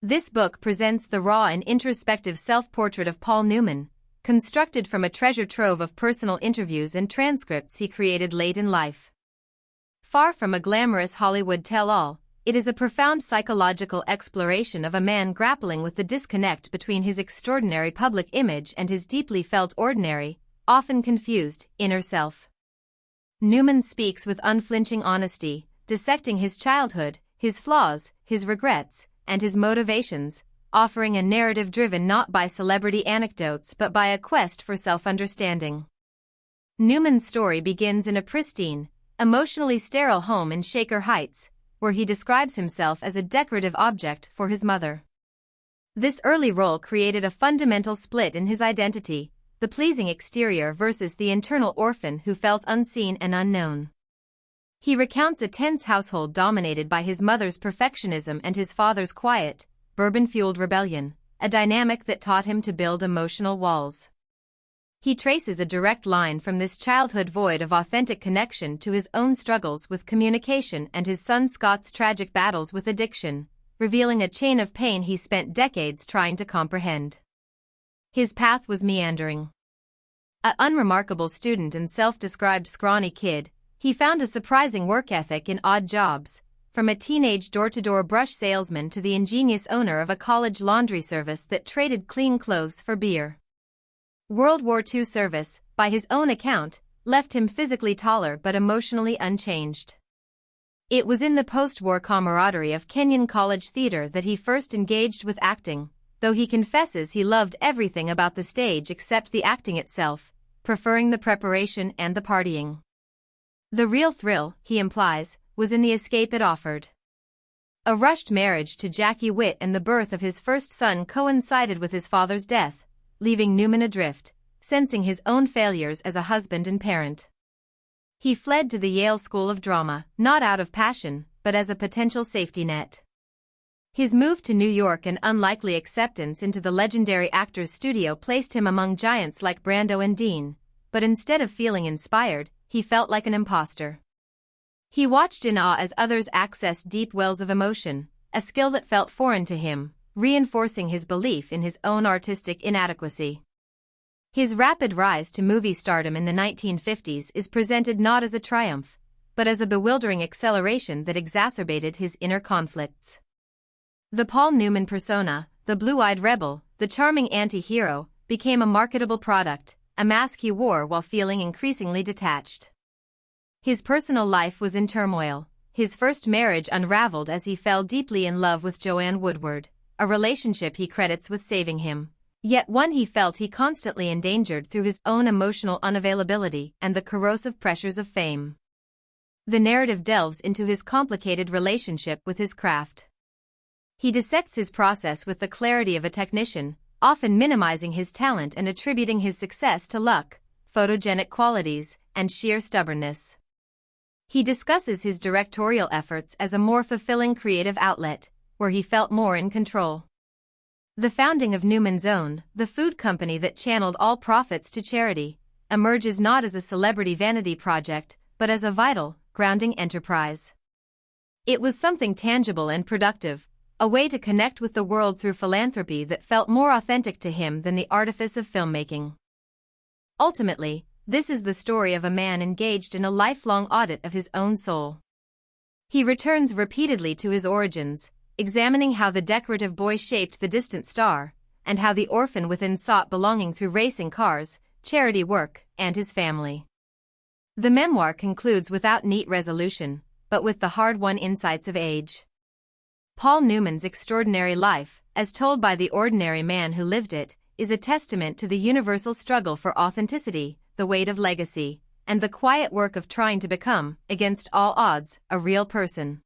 This book presents the raw and introspective self-portrait of Paul Newman, constructed from a treasure trove of personal interviews and transcripts he created late in life. Far from a glamorous Hollywood tell-all, it is a profound psychological exploration of a man grappling with the disconnect between his extraordinary public image and his deeply felt ordinary, often confused, inner self. Newman speaks with unflinching honesty, dissecting his childhood, his flaws, his regrets, and his motivations, offering a narrative driven not by celebrity anecdotes but by a quest for self-understanding. Newman's story begins in a pristine, emotionally sterile home in Shaker Heights, where he describes himself as a decorative object for his mother. This early role created a fundamental split in his identity, the pleasing exterior versus the internal orphan who felt unseen and unknown. He recounts a tense household dominated by his mother's perfectionism and his father's quiet, bourbon-fueled rebellion, a dynamic that taught him to build emotional walls. He traces a direct line from this childhood void of authentic connection to his own struggles with communication and his son Scott's tragic battles with addiction, revealing a chain of pain he spent decades trying to comprehend. His path was meandering. An unremarkable student and self-described scrawny kid, he found a surprising work ethic in odd jobs, from a teenage door-to-door brush salesman to the ingenious owner of a college laundry service that traded clean clothes for beer. World War II service, by his own account, left him physically taller but emotionally unchanged. It was in the post-war camaraderie of Kenyon College theater that he first engaged with acting, though he confesses he loved everything about the stage except the acting itself, preferring the preparation and the partying. The real thrill, he implies, was in the escape it offered. A rushed marriage to Jackie Witt and the birth of his first son coincided with his father's death, leaving Newman adrift, sensing his own failures as a husband and parent. He fled to the Yale School of Drama, not out of passion, but as a potential safety net. His move to New York and unlikely acceptance into the legendary actor's studio placed him among giants like Brando and Dean, but instead of feeling inspired, he felt like an imposter. He watched in awe as others accessed deep wells of emotion, a skill that felt foreign to him, reinforcing his belief in his own artistic inadequacy. His rapid rise to movie stardom in the 1950s is presented not as a triumph, but as a bewildering acceleration that exacerbated his inner conflicts. The Paul Newman persona, the blue-eyed rebel, the charming anti-hero, became a marketable product, a mask he wore while feeling increasingly detached. His personal life was in turmoil. His first marriage unraveled as he fell deeply in love with Joanne Woodward, a relationship he credits with saving him, yet one he felt he constantly endangered through his own emotional unavailability and the corrosive pressures of fame. The narrative delves into his complicated relationship with his craft. He dissects his process with the clarity of a technician, often minimizing his talent and attributing his success to luck, photogenic qualities, and sheer stubbornness. He discusses his directorial efforts as a more fulfilling creative outlet, where he felt more in control. The founding of Newman's Own, the food company that channeled all profits to charity, emerges not as a celebrity vanity project, but as a vital, grounding enterprise. It was something tangible and productive, a way to connect with the world through philanthropy that felt more authentic to him than the artifice of filmmaking. Ultimately, this is the story of a man engaged in a lifelong audit of his own soul. He returns repeatedly to his origins, examining how the decorative boy shaped the distant star, and how the orphan within sought belonging through racing cars, charity work, and his family. The memoir concludes without neat resolution, but with the hard-won insights of age. Paul Newman's extraordinary life, as told by the ordinary man who lived it, is a testament to the universal struggle for authenticity, the weight of legacy, and the quiet work of trying to become, against all odds, a real person.